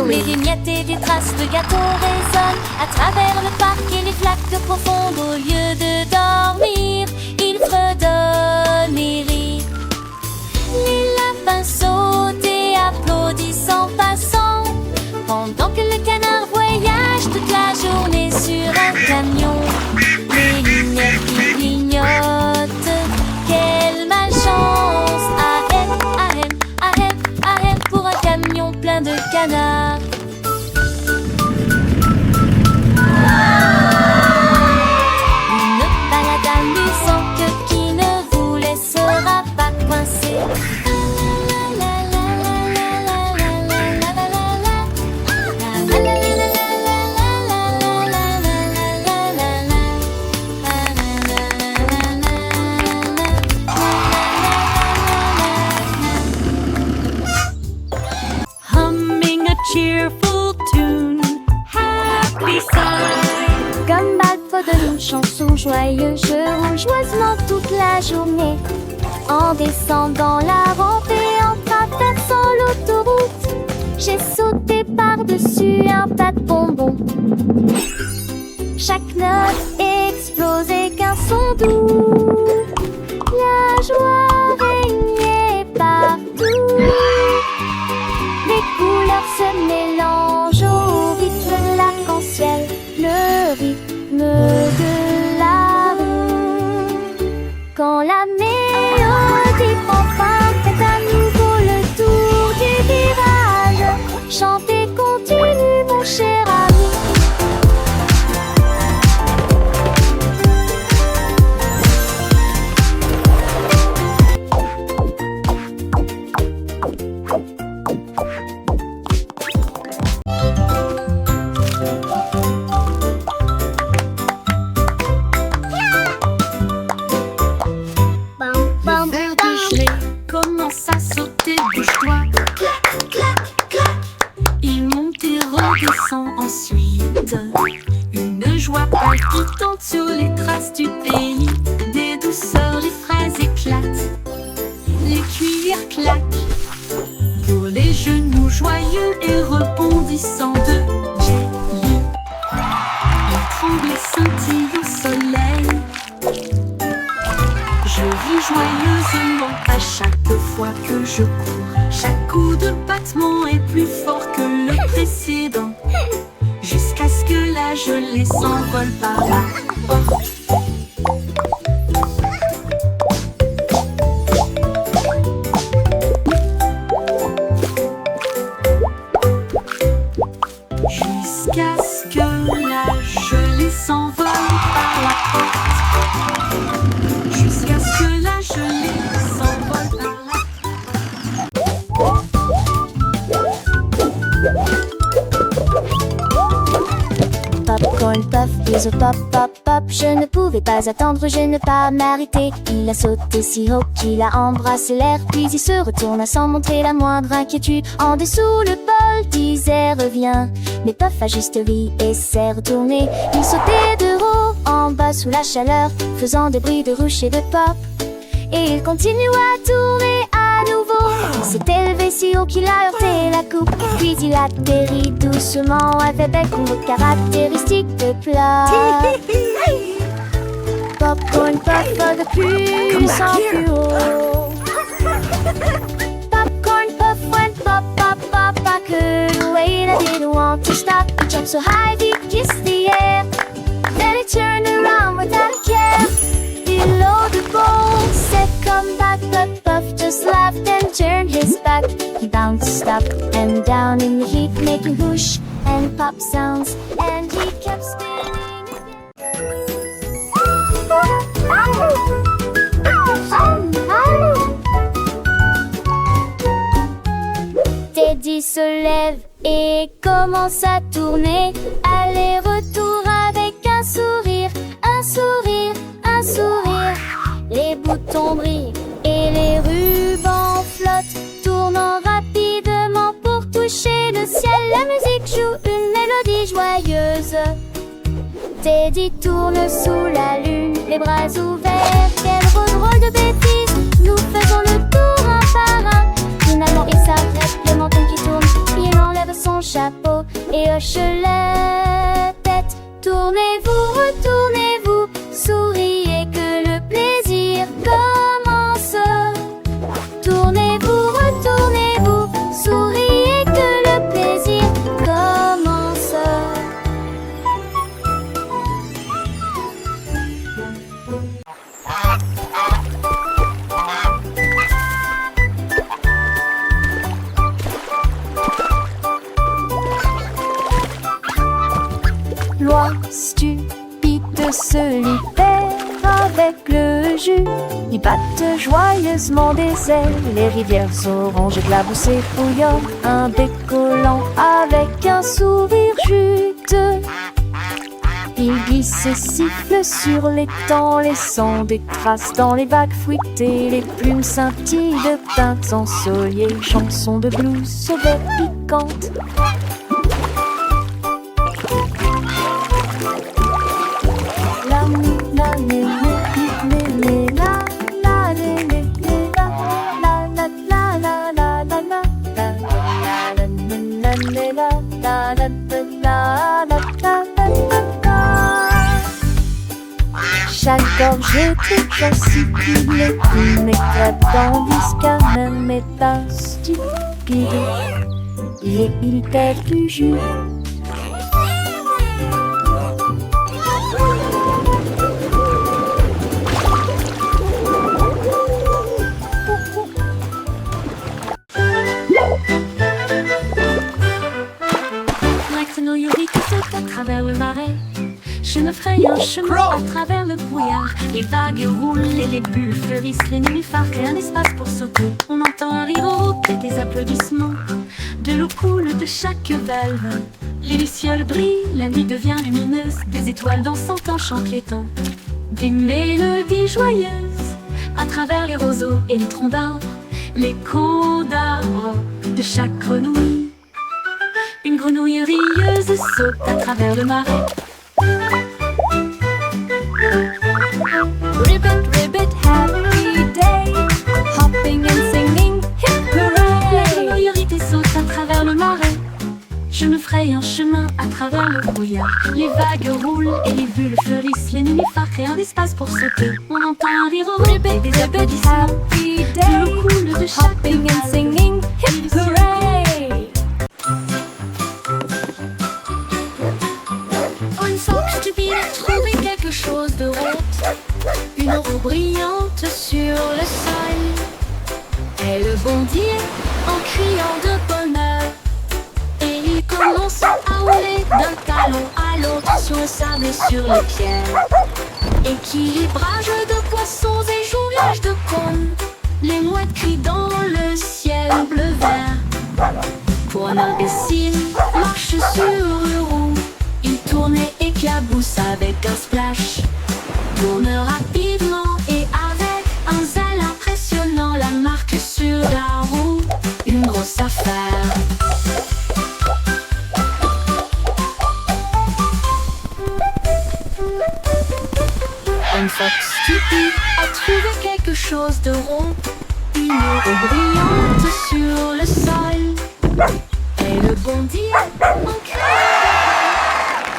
Les vignettes et des traces de gâteaux résonnent à travers le parc et les flaques profondes. Au lieu de dormir, ils fredonnent et rient. Les lapins sautent et applaudissent en passant, pendant que le canard voyage toute la journée sur un camion. Les vignettes qui clignotent, quelle malchance! Ahem, ahem, ahem, ahem, pour un camion plein de canards. Une balade amusante qui ne vous laissera pas coincé. Humming a cheerful tune, happy side. Comme Bad donne une chanson joyeuse, je roule joyeusement toute la journée. En descendant la rampe et en traversant l'autoroute, j'ai sauté par-dessus un tas de bonbons. Chaque note explosait qu'un son doux. La joie régnait partout. Les couleurs se mélangent au rythme de l'arc-en-ciel, le rythme de la rue. Quand la mélodie prend fin, faites à nouveau le tour du virage. Chantez, continue mon cher ami. Le verre de gelée commence à sauter, bouge-toi. Clac, clac, clac. Il monte et redescend ensuite. Une joie palpitante sur les traces du pays. Des douceurs, les fraises éclatent. Les cuillères claquent. Pour les genoux joyeux et rebondissants de Jelly. Il tremble et scintille au soleil. Je ris joyeusement à chaque fois que je cours. Chaque coup de battement est plus fort que le précédent, jusqu'à ce que la gelée s'envole par la porte. Jusqu'à ce que la gelée s'envole par la porte. Jusqu'à ce que la gelée s'envole par la Popcorn, puff, bisous, pop, pop, pop. Je ne pouvais pas attendre, je ne pas m'arrêter. Il a sauté si haut qu'il a embrassé l'air. Puis il se retourna sans montrer la moindre inquiétude. En dessous, le bol disait reviens. Mais Puff a juste ri et s'est retourné. Il sautait de haut en bas sous la chaleur, faisant des bruits de ruche et de pop. Et il continua à tourner à nouveau. Il s'est élevé si haut qu'il a heurté la coupe. Puis il atterrit doucement avec un combo caractéristique de plat. Popcorn puff a de plus en plus haut. Popcorn puff went pop, pop, pop. I couldn't wait, I didn't want to stop. He jumped so high, he kissed the air. Then he turned around without a care. Below the bowl said come back, but Puff just laughed and turned his back. He bounced up and down in the heat, making whoosh and pop sounds, and he kept spinning. Teddy se lève et commence à tourner, aller-retour avec un sourire, un sourire, un sourire. Les boutons brillent et les rubans flottent, tournant rapidement pour toucher le ciel. La musique joue une mélodie joyeuse. Teddy tourne sous la lune, les bras ouverts. Quel rôle de bêtises, nous faisons le tour un par un. Finalement il s'arrête, le menton qui tourne, il enlève son chapeau et hoche la tête. Tournez-vous, retournez-vous, souriez que le plaisir commence. Tournez-vous, retournez-vous, souriez que le plaisir commence. Loi stupide se libère avec le jus. Ils battent joyeusement des ailes. Les rivières oranges éclaboussées bouillonnent. Un bec collant avec un sourire juteux. Ils glissent et sifflent sur l'étang, laissant des traces dans les vagues fruitées. Les plumes scintillent de teintes ensoleillées. Chansons de blues sauvette piquantes. Chaque gorgée est fasciculée, une éclate d'envie même est insipide. Il tèche du jus. À travers le marais, je me fraye un chemin à travers le brouillard. Les vagues roulent et les bulles fleurissent. Les nénuphars créent un espace pour sauter. On entend un rire rauque et des applaudissements. De l'eau coule de chaque valve. Les lucioles brillent, la nuit devient lumineuse. Des étoiles dansant en chant piéton. Des mélodies joyeuses à travers les roseaux et les troncs d'arbres. L'écho d'arbres de chaque grenouille. Une grenouille rieuse saute à travers le marais. Ribbit, ribbit, happy day, hopping and singing, hip hooray. La grenouille rit et saute à travers le marais. Je me fraye un chemin à travers le brouillard. Les vagues roulent et les bulles fleurissent. Les nénuphars créent un espace pour sauter. On entend un rire au Ribbit, et des ribbit, applaudissements. happy De l'eau day, coule de chaque hopping and valve. singing, hip hooray. Une fox stupide a trouvé quelque chose de rond. Une roue brillante sur le sol. Elle bondit en criant de bonheur. Et il commence à rouler d'un talon à l'autre sur le sable et sur les pierres. Équilibrage de poissons et jonglage de cônes. Les mouettes crient dans le ciel bleu-vert. Pour un imbécile, marche sur le roue. Il tourne et éclabousse avec un splash. Tourne rapidement et avec un zèle impressionnant. La marque sur la roue, une grosse affaire. Une fox stupide a trouvé quelque chose de rond. Une roue brillante sur le sol. Elle bondit en criant